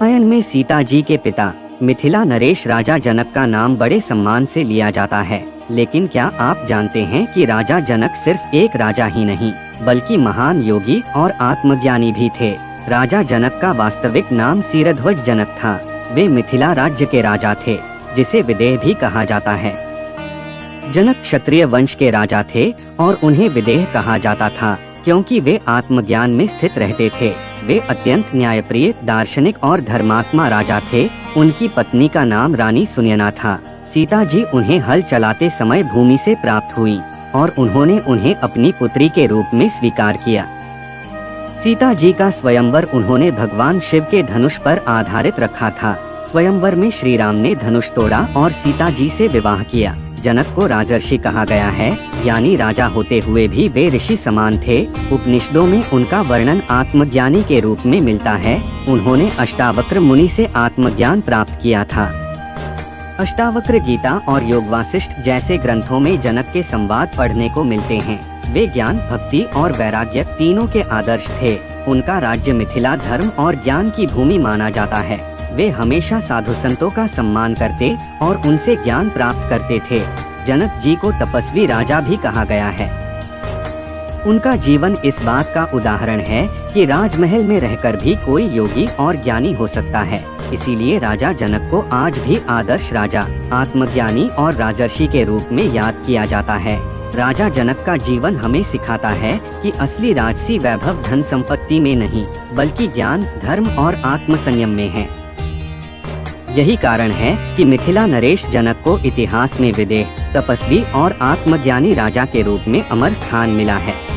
रामायण में सीता जी के पिता मिथिला नरेश राजा जनक का नाम बड़े सम्मान से लिया जाता है। लेकिन क्या आप जानते हैं कि राजा जनक सिर्फ एक राजा ही नहीं बल्कि महान योगी और आत्मज्ञानी भी थे। राजा जनक का वास्तविक नाम सीरध्वज जनक था। वे मिथिला राज्य के राजा थे, जिसे विदेह भी कहा जाता है। जनक क्षत्रिय वंश के राजा थे और उन्हें विदेह कहा जाता था क्योंकि वे आत्मज्ञान में स्थित रहते थे। वे अत्यंत न्यायप्रिय, दार्शनिक और धर्मात्मा राजा थे। उनकी पत्नी का नाम रानी सुनयना था। सीता जी उन्हें हल चलाते समय भूमि से प्राप्त हुई और उन्होंने उन्हें अपनी पुत्री के रूप में स्वीकार किया। सीता जी का स्वयंवर उन्होंने भगवान शिव के धनुष पर आधारित रखा था। स्वयंवर में श्री राम ने धनुष तोड़ा और सीता जी से विवाह किया। जनक को राजर्षि कहा गया है, यानी राजा होते हुए भी वे ऋषि समान थे। उपनिषदों में उनका वर्णन आत्मज्ञानी के रूप में मिलता है। उन्होंने अष्टावक्र मुनि से आत्मज्ञान प्राप्त किया था। अष्टावक्र गीता और योग वासिष्ठ जैसे ग्रंथों में जनक के संवाद पढ़ने को मिलते हैं। वे ज्ञान, भक्ति और वैराग्य तीनों के आदर्श थे। उनका राज्य मिथिला धर्म और ज्ञान की भूमि माना जाता है। वे हमेशा साधु संतों का सम्मान करते और उनसे ज्ञान प्राप्त करते थे। जनक जी को तपस्वी राजा भी कहा गया है। उनका जीवन इस बात का उदाहरण है कि राजमहल में रहकर भी कोई योगी और ज्ञानी हो सकता है। इसीलिए राजा जनक को आज भी आदर्श राजा, आत्मज्ञानी और राजर्षि के रूप में याद किया जाता है। राजा जनक का जीवन हमें सिखाता है कि असली राजसी वैभव धन संपत्ति में नहीं बल्कि ज्ञान, धर्म और आत्मसंयम में है। यही कारण है कि मिथिला नरेश जनक को इतिहास में विदेह, तपस्वी और आत्मज्ञानी राजा के रूप में अमर स्थान मिला है।